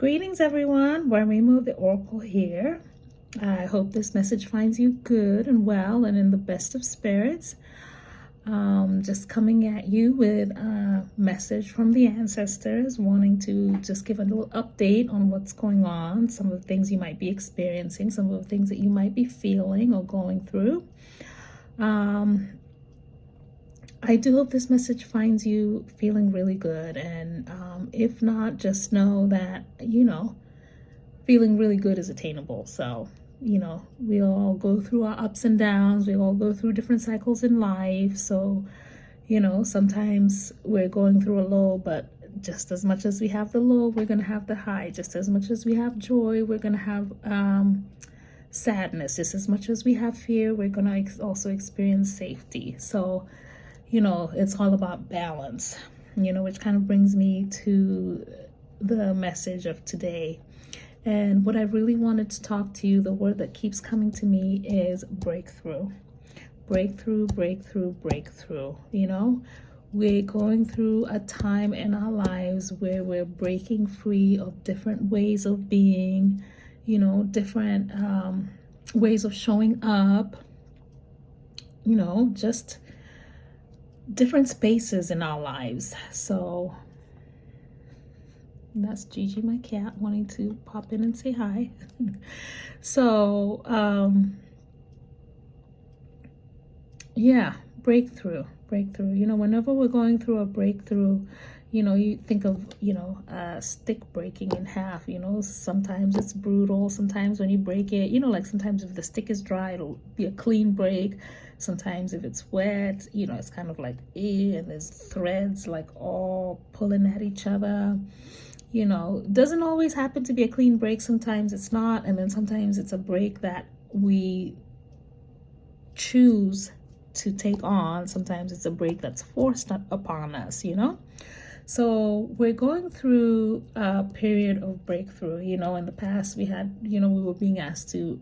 Greetings, everyone. Warmimo the Oracle here. I hope this message finds you good and well and in the best of spirits. Just coming at you with a message from the ancestors, wanting to just give a little update on what's going on, some of the things you might be experiencing, some of the things that you might be feeling or going through. I do hope this message finds you feeling really good, and if not, just know that, feeling really good is attainable. So, we all go through our ups and downs, we all go through different cycles in life. So, sometimes we're going through a low, but just as much as we have the low, we're going to have the high. Just as much as we have joy, we're going to have sadness. Just as much as we have fear, we're going to also experience safety. So, it's all about balance, which kind of brings me to the message of today. And what I really wanted to talk to you, the word that keeps coming to me is breakthrough. Breakthrough, breakthrough, breakthrough. We're going through a time in our lives where we're breaking free of different ways of being, different ways of showing up, just different spaces in our lives. So that's Gigi, my cat, wanting to pop in and say hi. So yeah, breakthrough. Whenever we're going through a breakthrough, you think of a stick breaking in half. Sometimes it's brutal. Sometimes when you break it, like sometimes if the stick is dry, it'll be a clean break. Sometimes if it's wet, it's kind of like and there's threads like all pulling at each other. Doesn't always happen to be a clean break. Sometimes it's not, and then sometimes it's a break that we choose to take on. Sometimes it's a break that's forced upon us, So we're going through a period of breakthrough. In the past we had, we were being asked to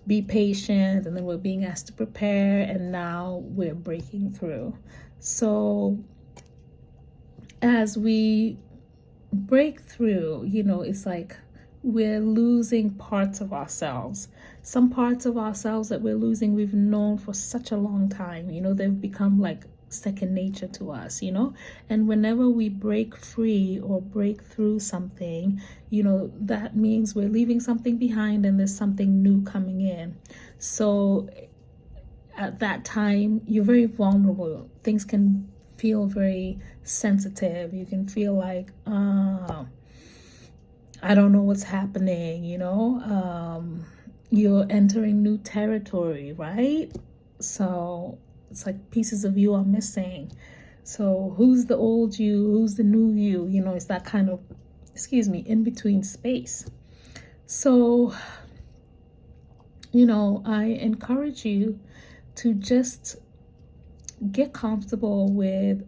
be patient, and then we're being asked to prepare, and now we're breaking through. So as we break through, it's like we're losing parts of ourselves. Some parts of ourselves that we're losing, we've known for such a long time. They've become like second nature to us, and whenever we break free or break through something, that means we're leaving something behind and there's something new coming in. So at that time, you're very vulnerable. Things can feel very sensitive. You can feel like, I don't know what's happening, you're entering new territory, right? So it's like pieces of you are missing. So who's the old you? Who's the new you? It's that kind of, in between space. So, I encourage you to just get comfortable with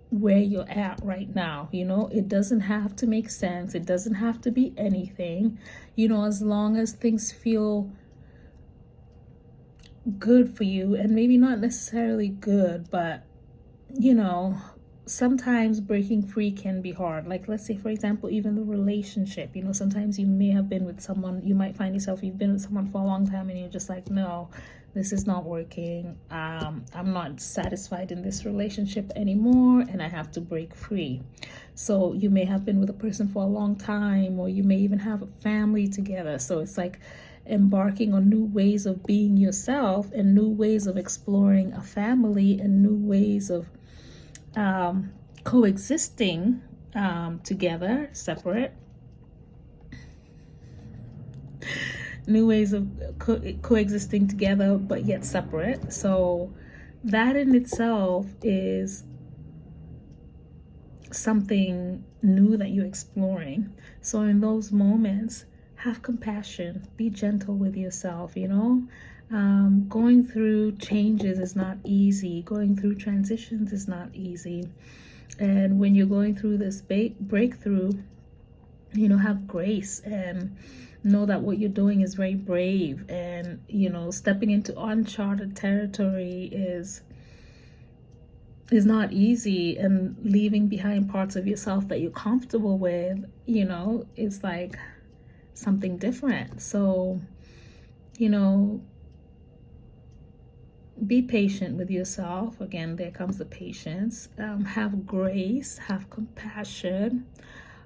where you're at right now. It doesn't have to make sense. It doesn't have to be anything, as long as things feel good for you, and maybe not necessarily good, but sometimes breaking free can be hard. Like, let's say, for example, even the relationship, sometimes you may have been with someone, you might find yourself, you've been with someone for a long time and you're just like, no, this is not working. I'm not satisfied in this relationship anymore, and I have to break free. So you may have been with a person for a long time, or you may even have a family together. So it's like embarking on new ways of being yourself, and new ways of exploring a family, and new ways of coexisting together, separate. New ways of coexisting together, but yet separate. So that in itself is something new that you're exploring. So in those moments, have compassion, be gentle with yourself. Going through changes is not easy. Going through transitions is not easy. And when you're going through this breakthrough, have grace and know that what you're doing is very brave. And, stepping into uncharted territory is is not easy, and leaving behind parts of yourself that you're comfortable with, you know, it's like something different. So, you know, be patient with yourself. Again, there comes the patience. Have grace, have compassion.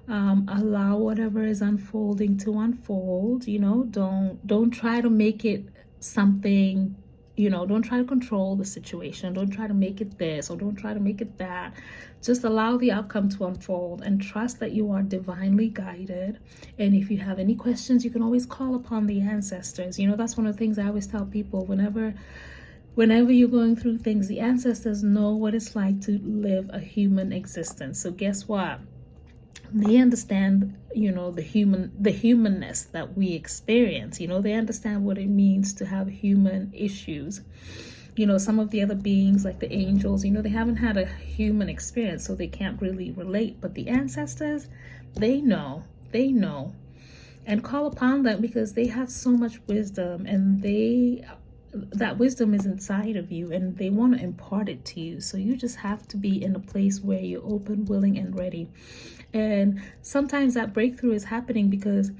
Allow whatever is unfolding to unfold. You know, don't try to make it something, you know, don't try to control the situation. Don't try to make it this, or don't try to make it that. Just allow the outcome to unfold and trust that you are divinely guided. And if you have any questions, you can always call upon the ancestors. You know, that's one of the things I always tell people. Whenever you're going through things, the ancestors know what it's like to live a human existence. So guess what? They understand, you know, the humanness that we experience. You know, they understand what it means to have human issues. You know, some of the other beings, like the angels, you know, they haven't had a human experience, so they can't really relate. But the ancestors, they know, and call upon them because they have so much wisdom, and that wisdom is inside of you, and they want to impart it to you. So you just have to be in a place where you're open, willing, and ready. And sometimes that breakthrough is happening because,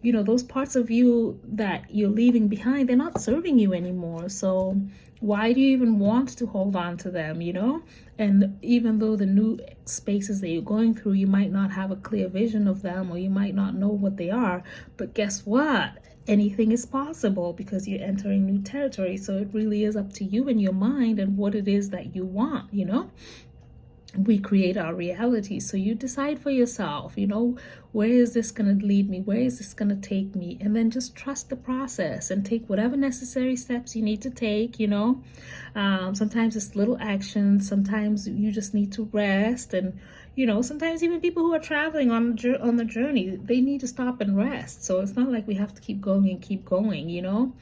you know, those parts of you that you're leaving behind, they're not serving you anymore. So why do you even want to hold on to them, you know? And even though the new spaces that you're going through, you might not have a clear vision of them, or you might not know what they are, but guess what? Anything is possible because you're entering new territory. So it really is up to you and your mind and what it is that you want, you know? We create our reality. So you decide for yourself, you know, where is this going to lead me? Where is this going to take me? And then just trust the process and take whatever necessary steps you need to take, you know. Sometimes it's little actions. Sometimes you just need to rest. And, you know, sometimes even people who are traveling on the journey, they need to stop and rest. So it's not like we have to keep going, you know.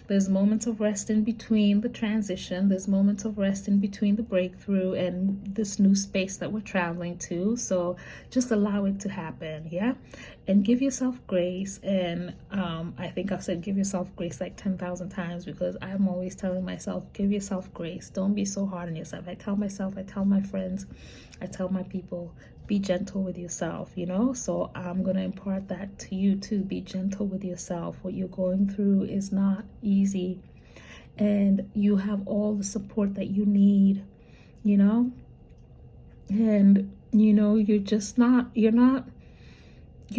There's moments of rest in between the transition. There's moments of rest in between the breakthrough and this new space that we're traveling to. So just allow it to happen, yeah? And give yourself grace. And I think I've said give yourself grace like 10,000 times, because I'm always telling myself, give yourself grace. Don't be so hard on yourself. I tell myself, I tell my friends, I tell my people, be gentle with yourself, you know? So I'm going to impart that to you too. Be gentle with yourself. What you're going through is not easy, and you have all the support that you need, you know? And, you know, you're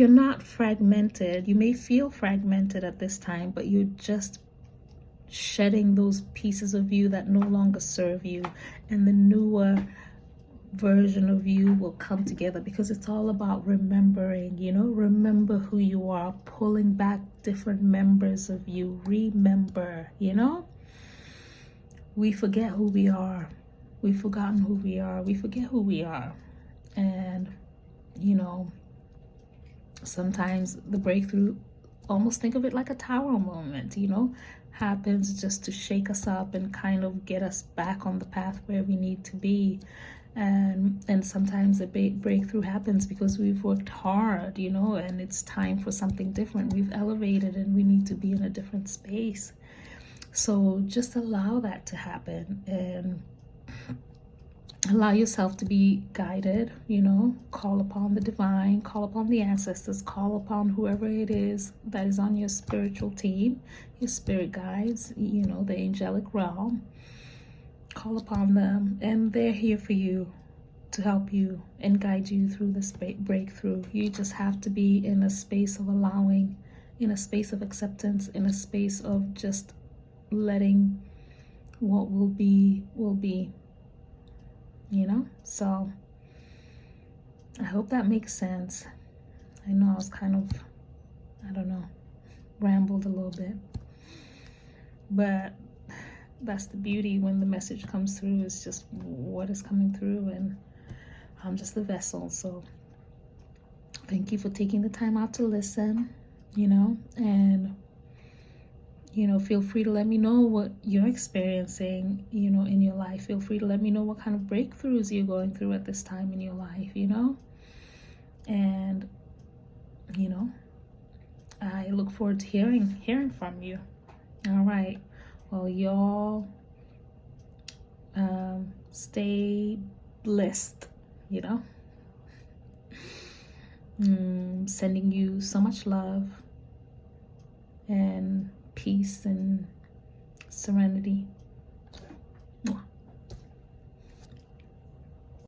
not fragmented. You may feel fragmented at this time, but you're just shedding those pieces of you that no longer serve you, and the newer version of you will come together, because it's all about remembering, you know, remember who you are, pulling back different members of you. Remember, you know, we forget who we are. We've forgotten who we are. We forget who we are. And, you know, sometimes the breakthrough, almost think of it like a tower moment, you know, happens just to shake us up and kind of get us back on the path where we need to be. And sometimes the breakthrough happens because we've worked hard, you know, and it's time for something different. We've elevated and we need to be in a different space. So just allow that to happen, and allow yourself to be guided, you know. Call upon the divine, call upon the ancestors, call upon whoever it is that is on your spiritual team, your spirit guides, you know, the angelic realm. Call upon them, and they're here for you to help you and guide you through this breakthrough. You just have to be in a space of allowing, in a space of acceptance, in a space of just letting what will be, you know. So I hope that makes sense. I know I was kind of, I don't know, rambled a little bit, but that's the beauty when the message comes through. It's just what is coming through, and I'm just the vessel. So thank you for taking the time out to listen, you know, and, you know, feel free to let me know what you're experiencing, you know, in your life. Feel free to let me know what kind of breakthroughs you're going through at this time in your life, you know, and, you know, I look forward to hearing from you. All right. Well, y'all, Stay blessed, you know. Sending you so much love and peace and serenity.